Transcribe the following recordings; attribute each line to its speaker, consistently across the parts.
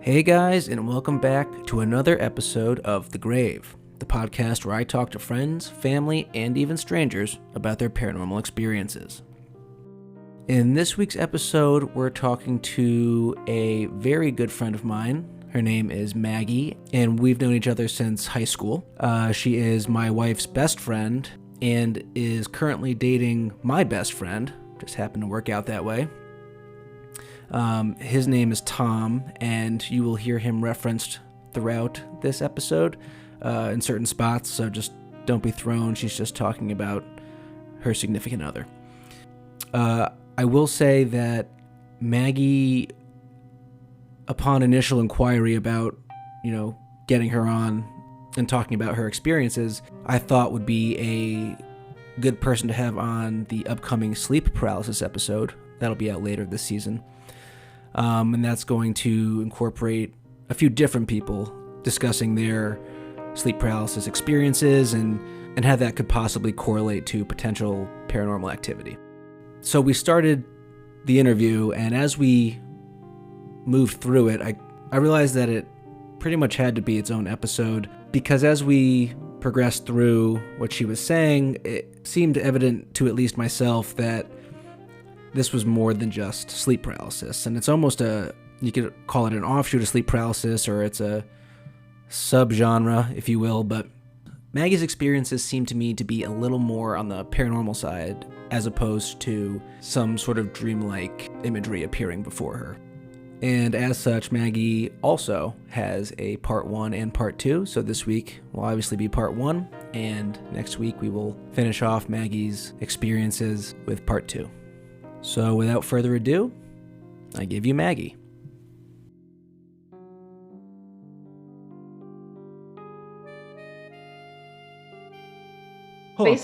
Speaker 1: Hey guys, and welcome back to another episode of The Grave, the podcast where I talk to friends, family, and even strangers about their paranormal experiences. In this week's episode, we're talking to a very good friend of mine. Her name is Maggie, and we've known each other since high school. She is my wife's best friend and is currently dating my best friend. Just happened to work out that way. His name is Tom, and you will hear him referenced throughout this episode in certain spots, so just don't be thrown. She's just talking about her significant other. I will say that Maggie, upon initial inquiry about, getting her on and talking about her experiences, I thought would be a good person to have on the upcoming sleep paralysis episode. That'll be out later this season. And that's going to incorporate a few different people discussing their sleep paralysis experiences and how that could possibly correlate to potential paranormal activity. So we started the interview, and as we moved through it, I realized that it pretty much had to be its own episode, because as we progressed through what she was saying, it seemed evident to at least myself that this was more than just sleep paralysis, and it's almost you could call it an offshoot of sleep paralysis, or it's a subgenre, if you will, but Maggie's experiences seem to me to be a little more on the paranormal side, as opposed to some sort of dreamlike imagery appearing before her. And as such, Maggie also has a part 1 and part 2, so this week will obviously be part 1, and next week we will finish off Maggie's experiences with part 2. So without further ado, I give you Maggie. Hold on.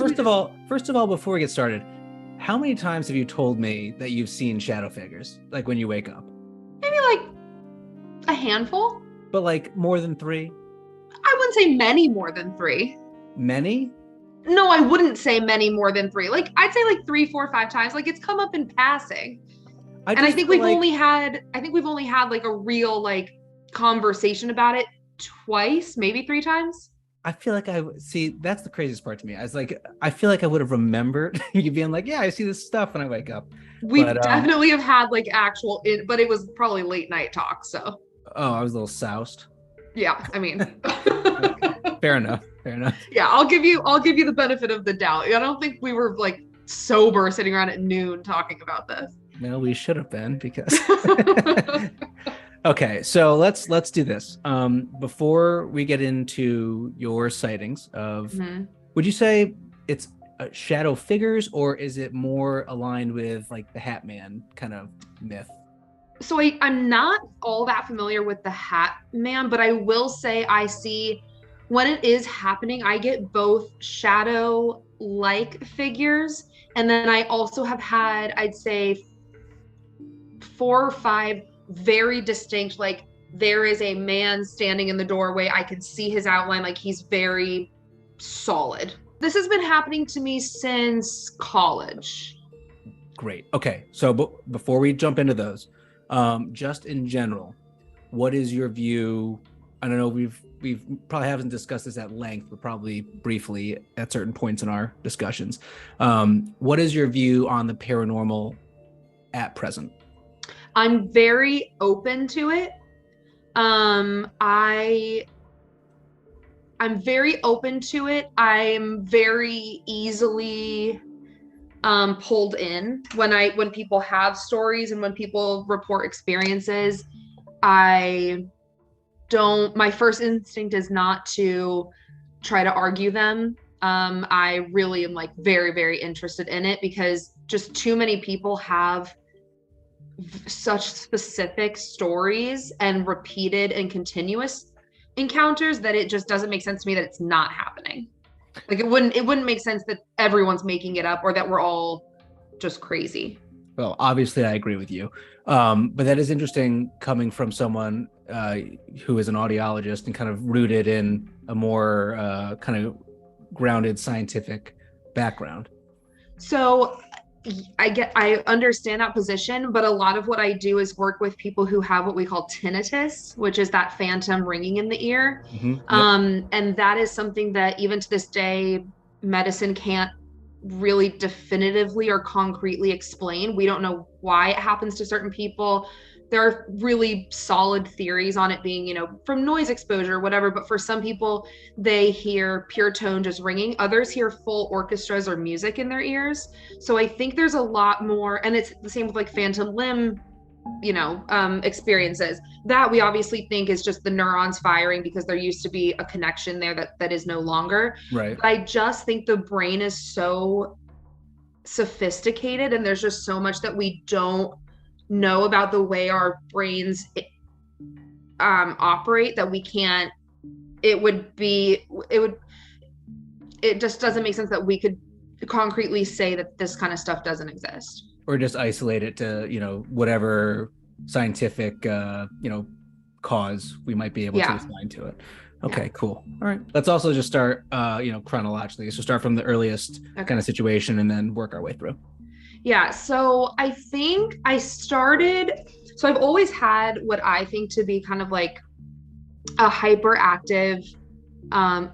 Speaker 1: First of all, before we get started, how many times have you told me that you've seen shadow figures, like when you wake up?
Speaker 2: Maybe like a handful.
Speaker 1: But like more than 3?
Speaker 2: I wouldn't say many more than 3.
Speaker 1: Many?
Speaker 2: No, I wouldn't say many more than 3. Like, I'd say like 3, 4, 5 times. Like, it's come up in passing. I think we've only had like a real like conversation about it twice, maybe 3 times.
Speaker 1: I feel like that's the craziest part to me. I feel like I would have remembered you being like, yeah, I see this stuff when I wake up.
Speaker 2: We definitely have had like but it was probably late night talk, so.
Speaker 1: Oh, I was a little soused.
Speaker 2: Yeah, I mean.
Speaker 1: Fair enough.
Speaker 2: Yeah, I'll give you the benefit of the doubt. I don't think we were like sober sitting around at noon talking about this.
Speaker 1: No, we should have been, because okay, so let's do this. Before we get into your sightings of, would you say it's shadow figures, or is it more aligned with like the Hat Man kind of myth?
Speaker 2: So I'm not all that familiar with the Hat Man, but I will say I see, when it is happening, I get both shadow-like figures, and then I also have had, I'd say, 4 or 5 very distinct, like there is a man standing in the doorway. I can see his outline, like he's very solid. This has been happening to me since college.
Speaker 1: Great. Okay, so before we jump into those, just in general, what is your view? I don't know, we've probably haven't discussed this at length, but probably briefly at certain points in our discussions. What is your view on the paranormal at present?
Speaker 2: I'm very open to it. I'm very open to it. I'm very easily pulled in when people have stories and when people report experiences. My first instinct is not to try to argue them. I really am like very, very interested in it, because just too many people have such specific stories and repeated and continuous encounters that it just doesn't make sense to me that it's not happening. Like it wouldn't make sense that everyone's making it up or that we're all just crazy.
Speaker 1: Well, obviously I agree with you. But that is interesting coming from someone who is an audiologist and kind of rooted in a more kind of grounded scientific background.
Speaker 2: So I understand that position, but a lot of what I do is work with people who have what we call tinnitus, which is that phantom ringing in the ear.
Speaker 1: Yep.
Speaker 2: And that is something that even to this day, medicine can't really definitively or concretely explain. We don't know why it happens to certain people. There are really solid theories on it being, from noise exposure or whatever, but for some people, they hear pure tone just ringing. Others hear full orchestras or music in their ears. So I think there's a lot more, and it's the same with like phantom limb, experiences that we obviously think is just the neurons firing because there used to be a connection there that is no longer.
Speaker 1: Right.
Speaker 2: But I just think the brain is so sophisticated and there's just so much that we don't know about the way our brains operate that we can't. It just doesn't make sense that we could concretely say that this kind of stuff doesn't exist.
Speaker 1: Or just isolate it to, whatever scientific, cause we might be able to assign to it. Okay, cool. All right. Let's also just start, chronologically. So start from the earliest kind of situation and then work our way through.
Speaker 2: Yeah. So I think I've always had what I think to be kind of like a hyperactive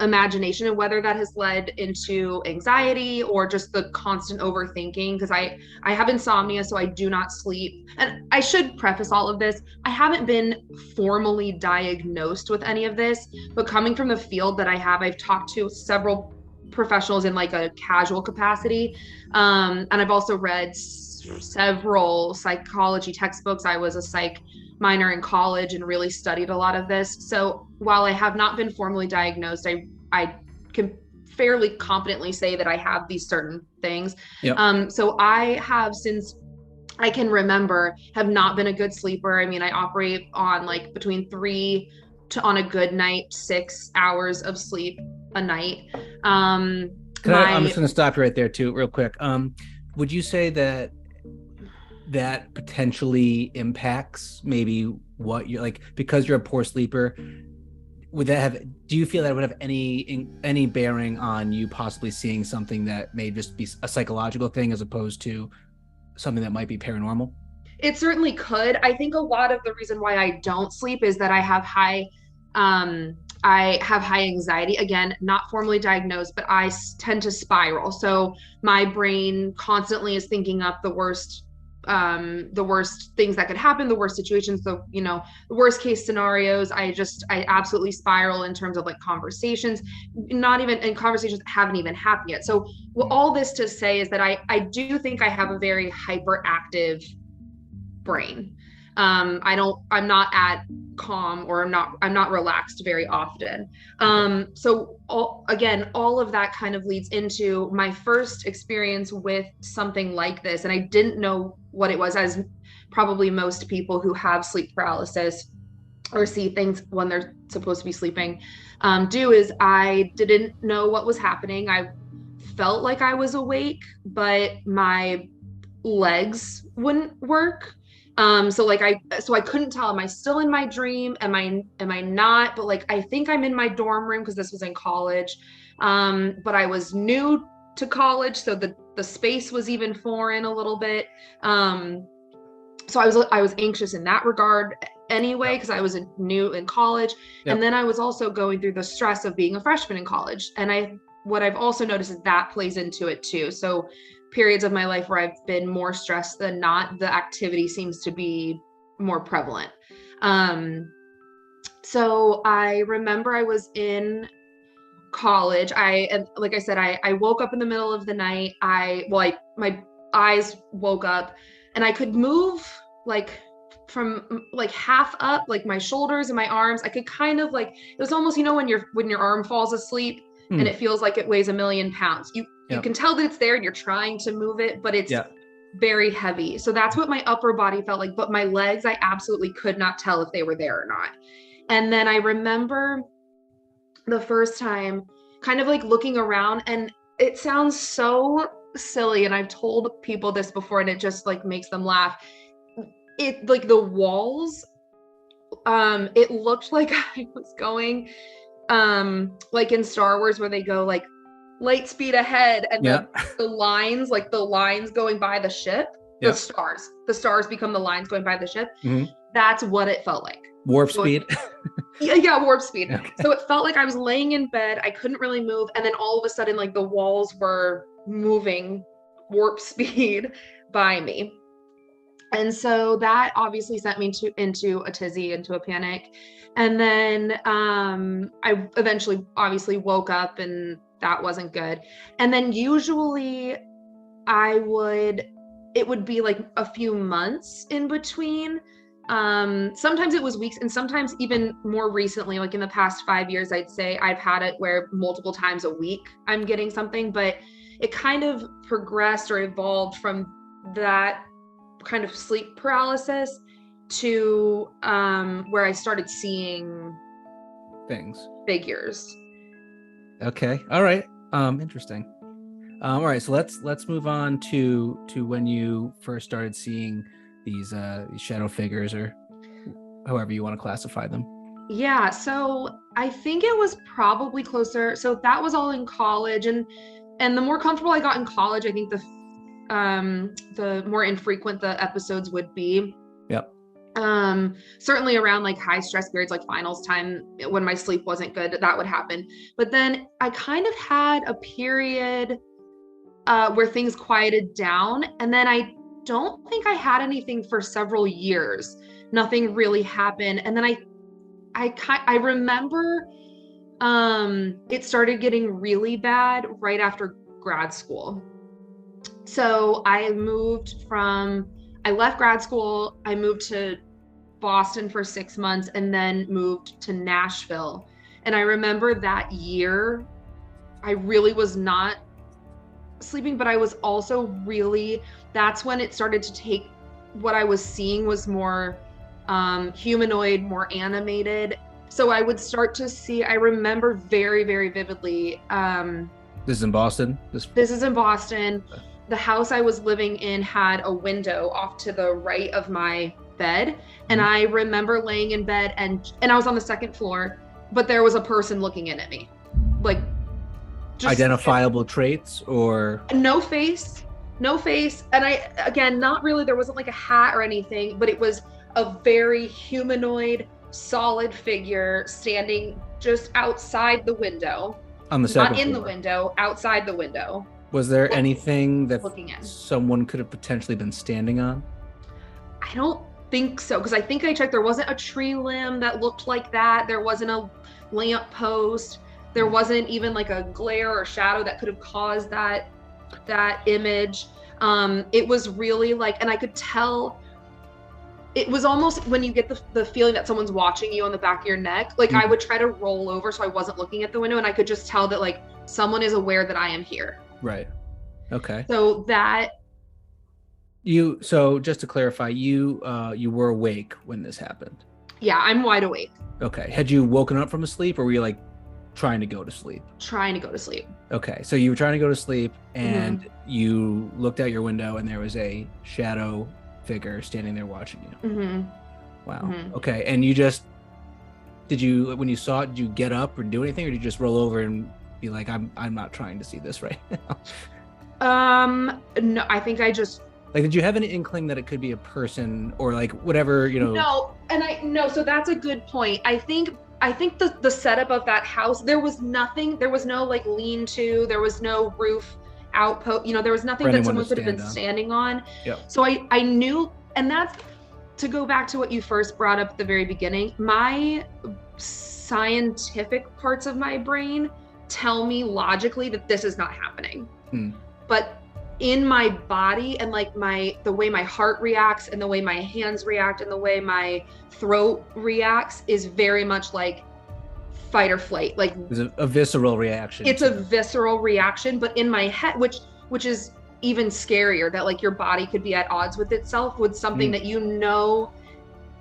Speaker 2: imagination, and whether that has led into anxiety or just the constant overthinking, because I have insomnia, so I do not sleep. And I should preface all of this, I haven't been formally diagnosed with any of this, but coming from the field that I've talked to several professionals in like a casual capacity, and I've also read several psychology textbooks. I was a psych minor in college and really studied a lot of this. So while I have not been formally diagnosed, I can fairly confidently say that I have these certain things.
Speaker 1: Yep.
Speaker 2: So I have, since I can remember, have not been a good sleeper. I mean, I operate on like between 3 to, on a good night, 6 hours of sleep a night. I'm
Speaker 1: just going to stop you right there too, real quick. Would you say that potentially impacts maybe what you're like, because you're a poor sleeper? Do you feel that it would have any bearing on you possibly seeing something that may just be a psychological thing as opposed to something that might be paranormal?
Speaker 2: It certainly could. I think a lot of the reason why I don't sleep is that I have high anxiety. Again, not formally diagnosed, but I tend to spiral. So my brain constantly is thinking up the worst things that could happen, the worst situations, the worst case scenarios. I absolutely spiral in terms of like conversations, not even in conversations that haven't even happened yet. So all this to say is that I do think I have a very hyperactive brain. I'm not at calm, or I'm not relaxed very often. So all of that kind of leads into my first experience with something like this. And I didn't know what it was, as probably most people who have sleep paralysis or see things when they're supposed to be sleeping do, is I didn't know what was happening. I felt like I was awake, but my legs wouldn't work. So I couldn't tell, am I still in my dream? Am I not? But like, I think I'm in my dorm room, because this was in college. But I was new to college, so the space was even foreign a little bit. So I was anxious in that regard anyway, because I was new in college.
Speaker 1: Yep.
Speaker 2: And then I was also going through the stress of being a freshman in college. And what I've also noticed is that plays into it too. So periods of my life where I've been more stressed than not, the activity seems to be more prevalent. So I remember I was in college. Like I said, I woke up in the middle of the night. My eyes woke up and I could move like from like half up, like my shoulders and my arms. I could kind of like, it was almost, when your arm falls asleep and it feels like it weighs 1,000,000 pounds. You can tell that it's there and you're trying to move it, but it's very heavy. So that's what my upper body felt like. But my legs, I absolutely could not tell if they were there or not. And then I remember the first time kind of like looking around, and it sounds so silly, and I've told people this before and it just like makes them laugh. It like the walls, it looked like I was going like in Star Wars where they go like light speed ahead, and
Speaker 1: Yeah.
Speaker 2: the lines, like the lines going by the ship,
Speaker 1: Yep.
Speaker 2: the stars become the lines going by the ship.
Speaker 1: Mhm.
Speaker 2: That's what it felt like.
Speaker 1: Warp
Speaker 2: So
Speaker 1: speed.
Speaker 2: yeah, warp speed.
Speaker 1: Okay.
Speaker 2: So it felt like I was laying in bed, I couldn't really move, and then all of a sudden, like the walls were moving warp speed by me. And so that obviously sent me into a tizzy, into a panic. And then I eventually obviously woke up, and that wasn't good. And then usually it would be like a few months in between. Sometimes it was weeks, and sometimes even more recently, like in the past 5 years, I'd say I've had it where multiple times a week I'm getting something, but it kind of progressed or evolved from that kind of sleep paralysis to where I started seeing
Speaker 1: Things.
Speaker 2: figures.
Speaker 1: Okay. All right. Interesting. All right. So let's move on to when you first started seeing these shadow figures, or however you want to classify them.
Speaker 2: Yeah, so I think it was probably closer. So that was all in college, and the more comfortable I got in college, I think the more infrequent the episodes would be.
Speaker 1: Yep.
Speaker 2: Certainly around like high stress periods, like finals time, when my sleep wasn't good, that would happen. But then I kind of had a period where things quieted down, and then I don't think I had anything for several years. Nothing really happened, and then I remember it started getting really bad right after grad school. So I left grad school, I moved to Boston for 6 months, and then moved to Nashville. And I remember that year, I really was not sleeping, but I was also that's when it started to take, what I was seeing was more humanoid, more animated. So I would start to see, I remember very, very vividly.
Speaker 1: This is in Boston?
Speaker 2: This is in Boston. The house I was living in had a window off to the right of my bed. And I remember laying in bed, and I was on the second floor, but there was a person looking in at me. Like, just
Speaker 1: identifiable traits, or
Speaker 2: no face. And again, not really, there wasn't like a hat or anything, but it was a very humanoid, solid figure standing just outside the window.
Speaker 1: On the second
Speaker 2: Not in
Speaker 1: floor.
Speaker 2: The window, outside the window.
Speaker 1: Was there anything that
Speaker 2: looking in.
Speaker 1: Someone could have potentially been standing on?
Speaker 2: I don't think so, because I think I checked, there wasn't a tree limb that looked like that. There wasn't a lamp post. There wasn't even like a glare or shadow that could have caused that image. It was really like, and I could tell, it was almost when you get the feeling that someone's watching you on the back of your neck. Like I would try to roll over so I wasn't looking at the window, and I could just tell that like someone is aware that I am here.
Speaker 1: Right. Okay.
Speaker 2: So that.
Speaker 1: So just to clarify, you were awake when this happened?
Speaker 2: Yeah, I'm wide awake.
Speaker 1: Okay. Had you woken up from a sleep, or were you like trying to go to sleep?
Speaker 2: Trying to go to sleep.
Speaker 1: Okay. So you were trying to go to sleep, and you looked out your window, and there was a shadow figure standing there watching you. Wow. Okay. And when you saw it, did you get up or do anything, or did you just roll over and be like, I'm not trying to see this right now?
Speaker 2: No, I think I just,
Speaker 1: like, did you have any inkling that it could be a person, or like whatever,
Speaker 2: No, so that's a good point. I think the setup of that house, there was no like lean-to, there was no roof outpost, there was nothing that someone could have been standing on.
Speaker 1: Yep.
Speaker 2: So I knew, and that's to go back to what you first brought up at the very beginning. My scientific parts of my brain tell me logically that this is not happening. But in my body, and like the way my heart reacts, and the way my hands react, and the way my throat reacts is very much like fight or flight. Like
Speaker 1: it's a visceral reaction.
Speaker 2: It's a visceral reaction, but in my head, which is even scarier, that like your body could be at odds with itself, with something that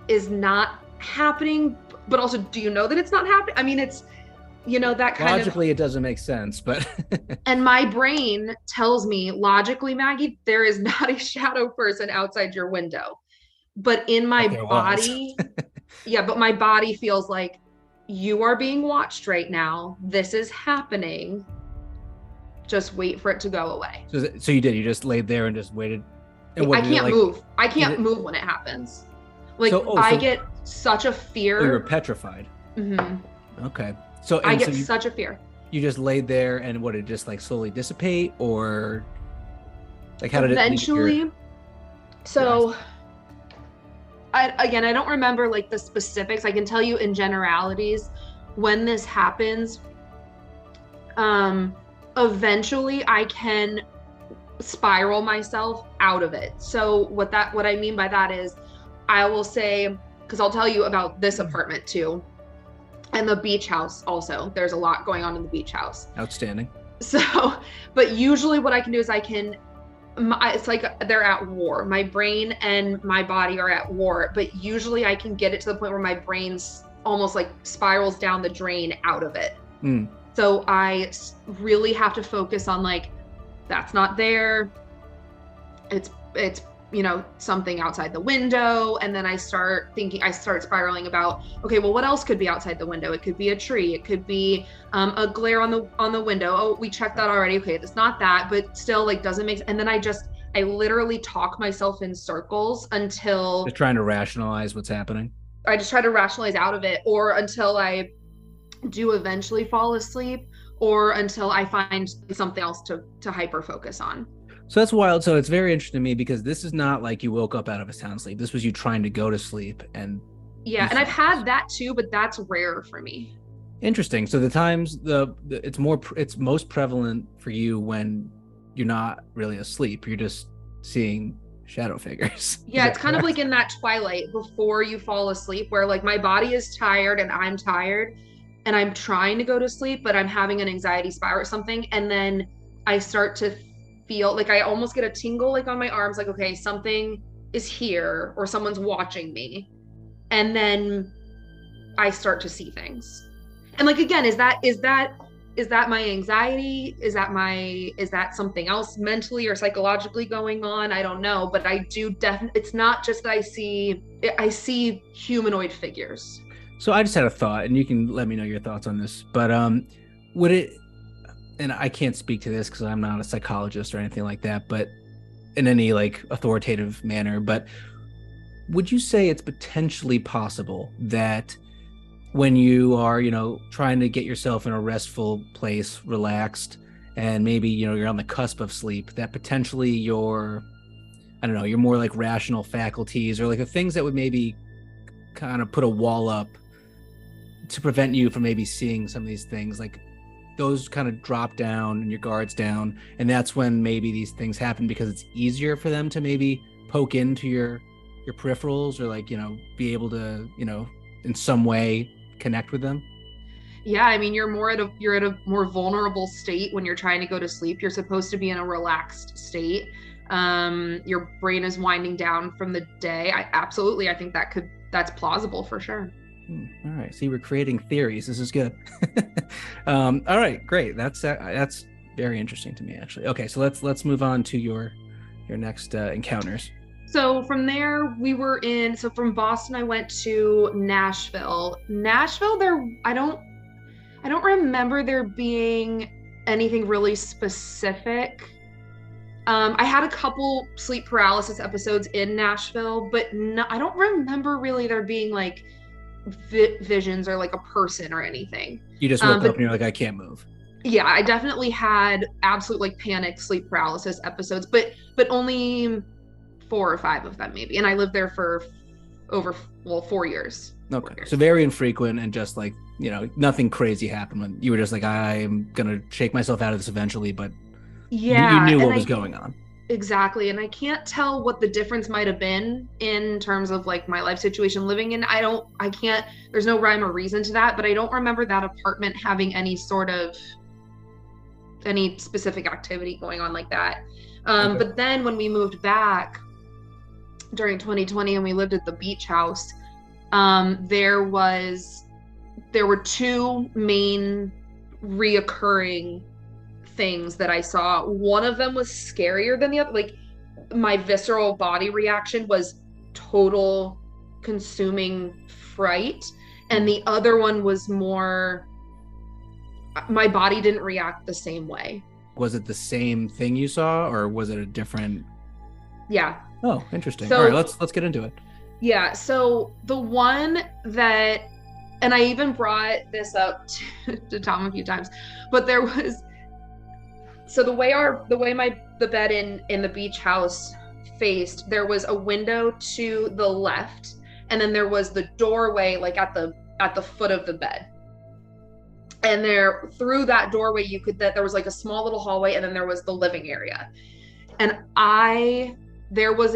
Speaker 2: is not happening, but also do you know that it's not happening? I mean, it's that kind
Speaker 1: logically it doesn't make sense, but
Speaker 2: and my brain tells me logically, Maggie, there is not a shadow person outside your window. But in my body, but my body feels like you are being watched right now. This is happening. just wait for it to go away.
Speaker 1: So you did. You just laid there and just waited. And
Speaker 2: I
Speaker 1: what did it,
Speaker 2: can't
Speaker 1: like,
Speaker 2: move. I can't
Speaker 1: it-
Speaker 2: move when it happens. Like
Speaker 1: So
Speaker 2: I get such a
Speaker 1: you
Speaker 2: fear.
Speaker 1: were petrified.
Speaker 2: Mhm.
Speaker 1: Okay. So
Speaker 2: I
Speaker 1: and
Speaker 2: get
Speaker 1: so
Speaker 2: such a fear.
Speaker 1: you just laid there, and what, did it just like slowly dissipate, or like how did it leave
Speaker 2: Eventually,
Speaker 1: your eyes?
Speaker 2: so I don't remember like the specifics. I can tell you in generalities when this happens. Eventually I can spiral myself out of it. So what I mean by that is I will say, because I'll tell you about this apartment too, and the beach house also. There's a lot going on in the beach house.
Speaker 1: Outstanding.
Speaker 2: So, but usually what I can do is it's like they're at war. My brain and my body are at war, but usually I can get it to the point where my brain's almost like spirals down the drain out of it. So I really have to focus on like, that's not there. It's something outside the window. And then I start spiraling about, okay, well, what else could be outside the window? It could be a tree. It could be a glare on the window. Oh, we checked that already. Okay, it's not that, but still like doesn't make sense. And then I literally talk myself in circles until
Speaker 1: Just trying to rationalize what's happening.
Speaker 2: I just try to rationalize out of it, or until I do eventually fall asleep, or until I find something else to hyper focus on.
Speaker 1: So that's wild. So it's very interesting to me because this is not like you woke up out of a sound sleep. This was you trying to go to sleep. And
Speaker 2: yeah, and I've had that too, but that's rare for me.
Speaker 1: Interesting. So the times it's most prevalent for you when you're not really asleep. You're just seeing shadow figures.
Speaker 2: Yeah, it's kind of like in that twilight before you fall asleep, where like my body is tired and I'm tired and I'm trying to go to sleep, but I'm having an anxiety spiral or something. And then I start to feel like I almost get a tingle like on my arms, like, okay, something is here or someone's watching me. And then I start to see things. And like, again, is that my anxiety? Is that something else mentally or psychologically going on? I don't know, but I do definitely, it's not just that I see humanoid figures.
Speaker 1: So I just had a thought, and you can let me know your thoughts on this, but would it, and I can't speak to this because I'm not a psychologist or anything like that, but in any like authoritative manner, but would you say it's potentially possible that when you are, trying to get yourself in a restful place, relaxed, and maybe, you're on the cusp of sleep, that potentially your more like rational faculties or like the things that would maybe kind of put a wall up to prevent you from maybe seeing some of these things, like those kind of drop down and your guards down, and that's when maybe these things happen because it's easier for them to maybe poke into your peripherals or like, be able to, in some way connect with them?
Speaker 2: Yeah, I mean, you're at a more vulnerable state when you're trying to go to sleep. You're supposed to be in a relaxed state. Your brain is winding down from the day. I think that's plausible for sure.
Speaker 1: All right. See, we're creating theories. This is good. All right, great. That's very interesting to me, actually. Okay, so let's move on to your next encounters.
Speaker 2: So from there, from Boston, I went to Nashville. I don't remember there being anything really specific. I had a couple sleep paralysis episodes in Nashville, but I don't remember really there being like visions or like a person or anything.
Speaker 1: You just woke up and you're like, I can't move.
Speaker 2: Yeah, I definitely had absolute like panic sleep paralysis episodes, but only 4 or 5 of them maybe. And I lived there for over 4 years.
Speaker 1: Okay. 4 years. So very infrequent, and just like, nothing crazy happened when you were just like, I'm going to shake myself out of this eventually, but
Speaker 2: yeah,
Speaker 1: you knew what was going on.
Speaker 2: Exactly. And I can't tell what the difference might have been in terms of like my life situation living in. There's no rhyme or reason to that, but I don't remember that apartment having any specific activity going on like that. Okay. But then when we moved back during 2020 and we lived at the beach house, there were 2 main reoccurring things that I saw. One of them was scarier than the other. Like my visceral body reaction was total consuming fright. And the other one was more, my body didn't react the same way.
Speaker 1: was it the same thing you saw, or was it a different?
Speaker 2: Yeah.
Speaker 1: Oh, interesting.
Speaker 2: So,
Speaker 1: All right, let's get into it.
Speaker 2: Yeah, so the one that, and I even brought this up to Tom a few times, but there was, so the way the bed in the beach house faced, there was a window to the left, and then there was the doorway like at the foot of the bed. And there, through that doorway, you could, that there was like a small little hallway, and then there was the living area. And there was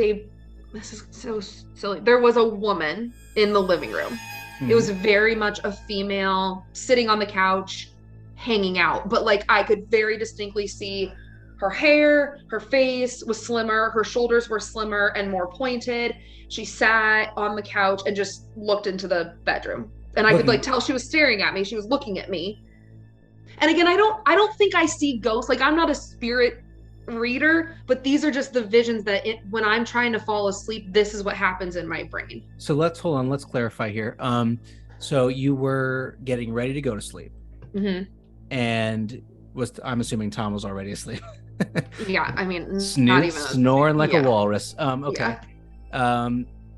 Speaker 2: this is so silly. There was a woman in the living room.
Speaker 1: Mm-hmm.
Speaker 2: It was very much a female sitting on the couch, hanging out. But like I could very distinctly see her hair, her face was slimmer, her shoulders were slimmer and more pointed. She sat on the couch and just looked into the bedroom. And I could like tell she was staring at me. She was looking at me. And again, I don't think I see ghosts. Like I'm not a spirit reader, but these are just the visions that when I'm trying to fall asleep, this is what happens in my brain.
Speaker 1: So let's clarify here. So you were getting ready to go to sleep,
Speaker 2: mm-hmm.
Speaker 1: and I'm assuming Tom was already asleep.
Speaker 2: Yeah, I mean,
Speaker 1: not even snoring like a walrus. Okay.
Speaker 2: Yeah.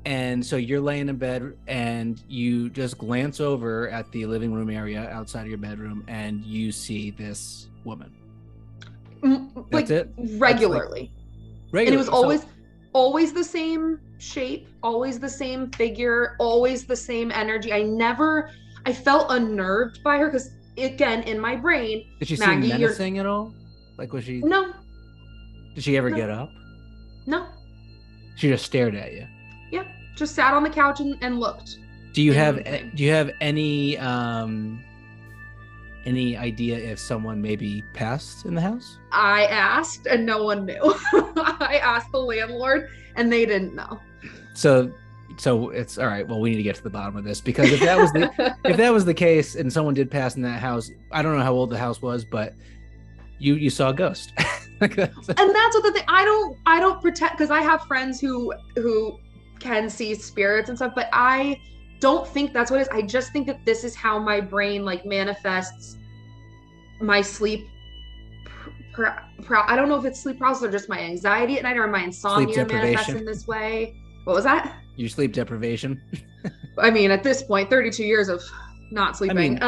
Speaker 1: And so you're laying in bed, and you just glance over at the living room area outside of your bedroom, and you see this woman.
Speaker 2: Like regularly. And it was always the same shape, always the same figure, always the same energy. I felt unnerved by her because again, in my brain,
Speaker 1: did she seem menacing at all? Like was she?
Speaker 2: No.
Speaker 1: Did she ever get up?
Speaker 2: No.
Speaker 1: She just stared at you.
Speaker 2: Yeah, just sat on the couch and looked.
Speaker 1: Do you have any idea if someone maybe passed in the house?
Speaker 2: I asked and no one knew. I asked the landlord and they didn't know.
Speaker 1: So it's all right. Well, we need to get to the bottom of this, because if that was the case and someone did pass in that house, I don't know how old the house was, but you saw a ghost.
Speaker 2: And that's what the thing. I don't pretend, because I have friends who can see spirits and stuff, but I don't think that's what it is. I just think that this is how my brain like manifests my sleep. I don't know if it's sleep paralysis or just my anxiety at night, or my insomnia manifests in this way. What was that?
Speaker 1: Your sleep deprivation.
Speaker 2: I mean, at this point, 32 years of not sleeping.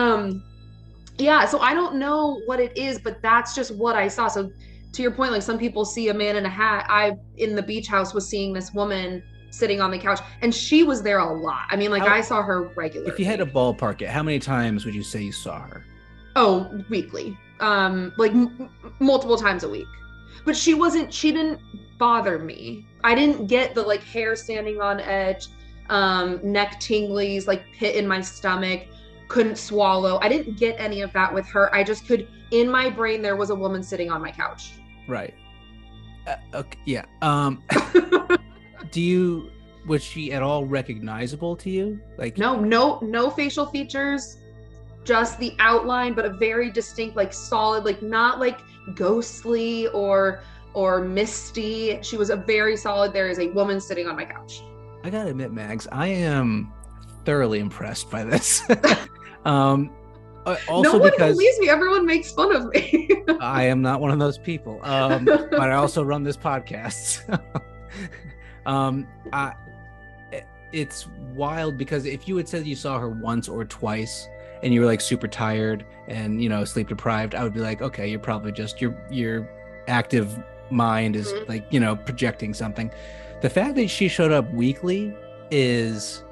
Speaker 2: Yeah, so I don't know what it is, but that's just what I saw. So to your point, like some people see a man in a hat. I, in the beach house, was seeing this woman sitting on the couch, and she was there a lot. I mean, like I saw her regularly.
Speaker 1: If you had to ballpark it, how many times would you say you saw her?
Speaker 2: Oh, weekly. Like multiple times a week. But she didn't bother me. I didn't get the like hair standing on edge, neck tinglies, like pit in my stomach, couldn't swallow. I didn't get any of that with her. I just could, in my brain, there was a woman sitting on my couch.
Speaker 1: Right. Okay. Yeah. Was she at all recognizable to you? Like
Speaker 2: no facial features, just the outline, but a very distinct, like solid, like not like ghostly or misty. She was a very solid, there is a woman sitting on my couch.
Speaker 1: I gotta admit, Mags, I am thoroughly impressed by this. Also, no one
Speaker 2: believes me. Everyone makes fun of me.
Speaker 1: I am not one of those people. But I also run this podcast. It's wild, because if you had said you saw her once or twice and you were like super tired and sleep deprived, I would be like, okay, you're probably just your active mind is like projecting something. The fact that she showed up weekly is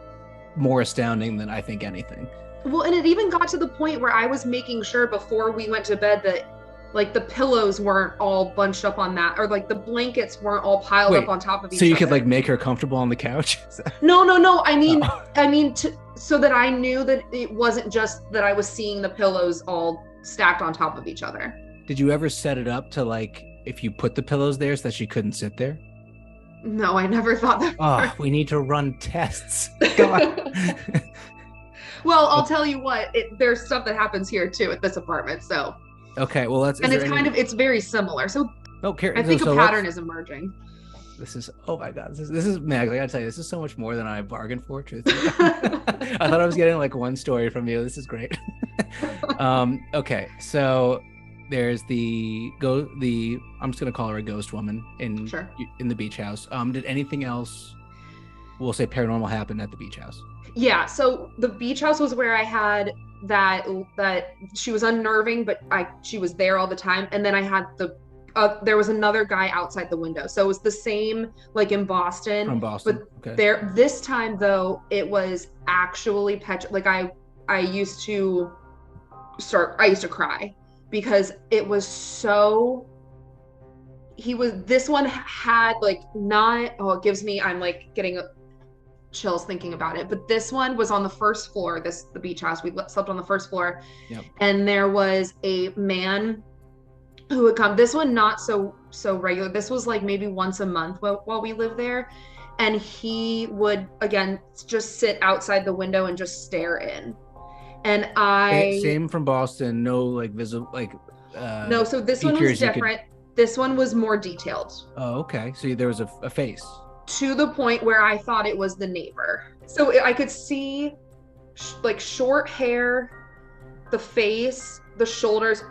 Speaker 1: more astounding than I think anything.
Speaker 2: Well, and it even got to the point where I was making sure before we went to bed that like the pillows weren't all bunched up on that, or like the blankets weren't all piled up on top of each other.
Speaker 1: So you could like make her comfortable on the couch?
Speaker 2: No. I mean, so that I knew that it wasn't just that I was seeing the pillows all stacked on top of each other.
Speaker 1: Did you ever set it up to like, if you put the pillows there so that she couldn't sit there?
Speaker 2: No, I never thought that.
Speaker 1: Oh, we need to run tests. God.
Speaker 2: Well, I'll tell you what, there's stuff that happens here too at this apartment, so.
Speaker 1: Okay, well it's
Speaker 2: very similar. So I think a pattern is emerging.
Speaker 1: This is, oh my God, this is Mags, I gotta tell you, this is so much more than I bargained for, truthfully. I thought I was getting like one story from you. This is great. Okay, so there's the I'm just gonna call her a ghost woman
Speaker 2: Sure.
Speaker 1: in the beach house. Did anything else, we'll say, paranormal happen at the beach house?
Speaker 2: Yeah, so the beach house was where I had that she was unnerving, but she was there all the time. And then I had there was another guy outside the window. So it was the same like in Boston.
Speaker 1: From Boston.
Speaker 2: But
Speaker 1: Okay.
Speaker 2: this time though, it was actually like I used to cry because it was so this one had like not, oh, it gives me, I'm like getting chills thinking about it, but this one was on the first floor, the beach house, we slept on the first floor.
Speaker 1: Yep.
Speaker 2: And there was a man who would come, this one not so regular, this was like maybe once a month while we lived there, and he would again just sit outside the window and just stare in. And
Speaker 1: same from Boston, no like visible like
Speaker 2: no, so this one was different. This one was more detailed.
Speaker 1: Oh, okay. So there was a face.
Speaker 2: To the point where I thought it was the neighbor. So I could see like short hair, the face, the shoulders,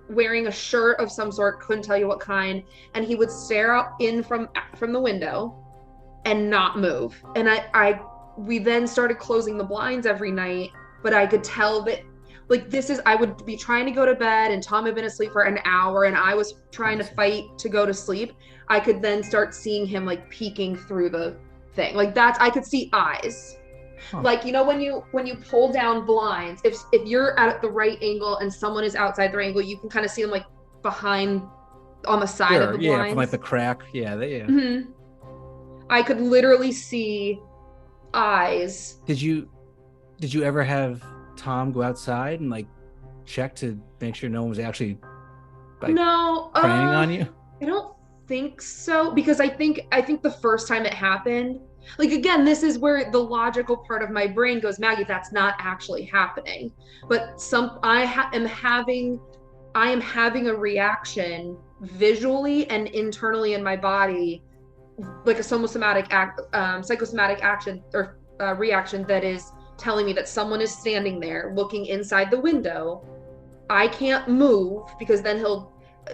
Speaker 2: wearing a shirt of some sort, couldn't tell you what kind, and he would stare out in from the window and not move. And we then started closing the blinds every night, but I could tell that like I would be trying to go to bed and Tom had been asleep for an hour and I was trying to fight to go to sleep. I could then start seeing him like peeking through the thing. Like I could see eyes. Huh. Like, you know, when you pull down blinds, if you're at the right angle and someone is outside the right angle, you can kind of see them like behind on the side of the blinds.
Speaker 1: Yeah, from like the crack. Yeah, yeah.
Speaker 2: Mm-hmm. I could literally see eyes.
Speaker 1: Did you ever have Tom go outside and like check to make sure no one was actually like preying on you?
Speaker 2: I don't think so, because I think the first time it happened, like again, this is where the logical part of my brain goes, Maggie, that's not actually happening. But I am having a reaction visually and internally in my body, like a psychosomatic action or reaction that is telling me that someone is standing there looking inside the window. I can't move because then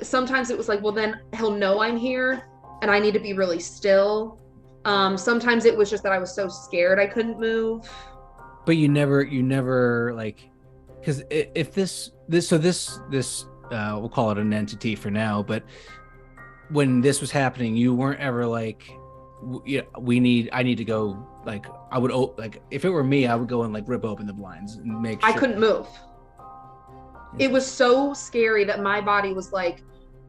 Speaker 2: sometimes it was like, well, then he'll know I'm here and I need to be really still. Sometimes it was just that I was so scared I couldn't move.
Speaker 1: But you never like, because if this we'll call it an entity for now, but when this was happening, you weren't ever like, I need to go, like I would like if it were me, I would go and like rip open the blinds and make sure.
Speaker 2: I couldn't move. It was so scary that my body was like,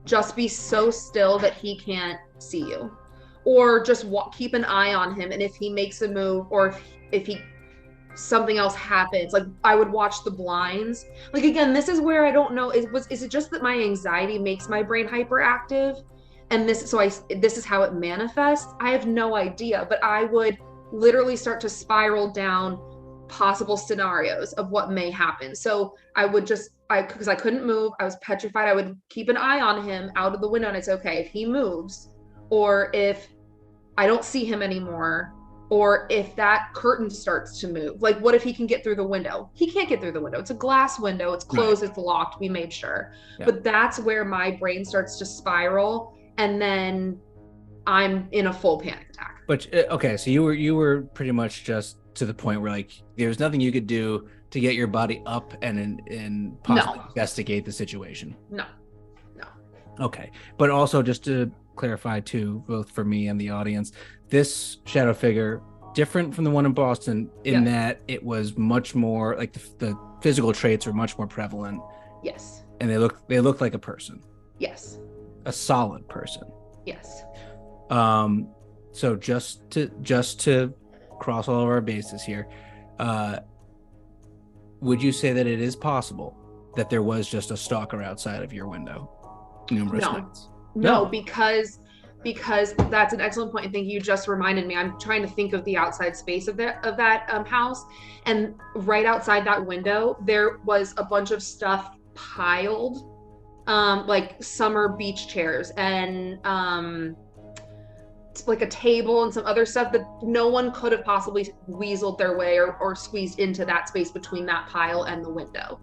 Speaker 2: just be so still that he can't see you, or just keep an eye on him, and if he makes a move or if something else happens, like I would watch the blinds. Like again, this is where I don't know, is it just that my anxiety makes my brain hyperactive and this is how it manifests? I have no idea, but I would literally start to spiral down possible scenarios of what may happen. So I would because I couldn't move, I was petrified, I would keep an eye on him out of the window, and it's okay if he moves, or if I don't see him anymore, or if that curtain starts to move. Like, what if he can get through the window? He can't get through the window. It's a glass window. It's closed. Right. It's locked. We made sure. Yeah. But that's where my brain starts to spiral, and then I'm in a full panic attack.
Speaker 1: But okay, so you were pretty much just to the point where like there's nothing you could do to get your body up and possibly investigate the situation.
Speaker 2: No.
Speaker 1: Okay, but also just to clarify too, both for me and the audience, this shadow figure different from the one in Boston in that it was much more like the physical traits were much more prevalent.
Speaker 2: Yes.
Speaker 1: And they looked like a person.
Speaker 2: Yes.
Speaker 1: A solid person.
Speaker 2: Yes.
Speaker 1: So just to cross all of our bases here, would you say that it is possible that there was just a stalker outside of your window numerous nights?
Speaker 2: No, because that's an excellent point. I think you just reminded me. I'm trying to think of the outside space of that house, and right outside that window there was a bunch of stuff piled, like summer beach chairs and like a table and some other stuff that no one could have possibly weaseled their way or squeezed into that space between that pile and the window.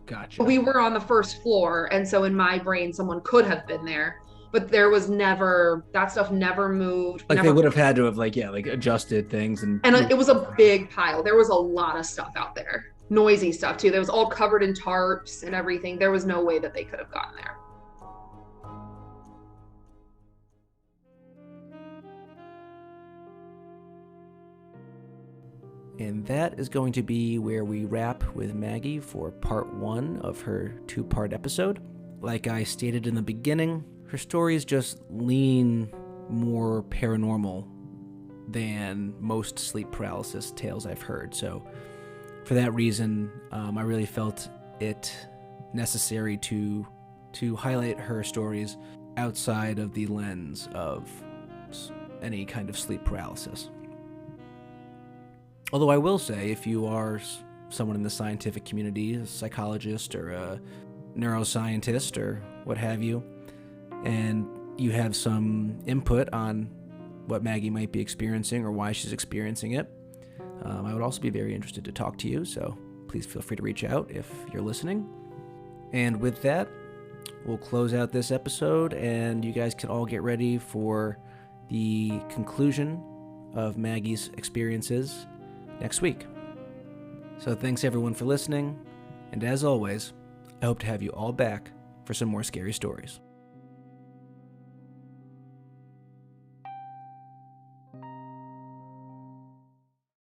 Speaker 1: Gotcha.
Speaker 2: We were on the first floor, and so in my brain, someone could have been there, but there was never, that stuff never moved.
Speaker 1: Like they
Speaker 2: Never,
Speaker 1: would have had to have like adjusted things and
Speaker 2: and it was a big pile. There was a lot of stuff out there, noisy stuff too. There was all covered in tarps and everything. There was no way that they could have gotten there.
Speaker 1: And that is going to be where we wrap with Maggie for part 1 of her 2-part episode. Like I stated in the beginning, her stories just lean more paranormal than most sleep paralysis tales I've heard. So for that reason, I really felt it necessary to highlight her stories outside of the lens of any kind of sleep paralysis. Although I will say, if you are someone in the scientific community, a psychologist or a neuroscientist or what have you, and you have some input on what Maggie might be experiencing or why she's experiencing it, I would also be very interested to talk to you, so please feel free to reach out if you're listening. And with that, we'll close out this episode, and you guys can all get ready for the conclusion of Maggie's experiences next week. So thanks everyone for listening, and as always, I hope to have you all back for some more scary stories.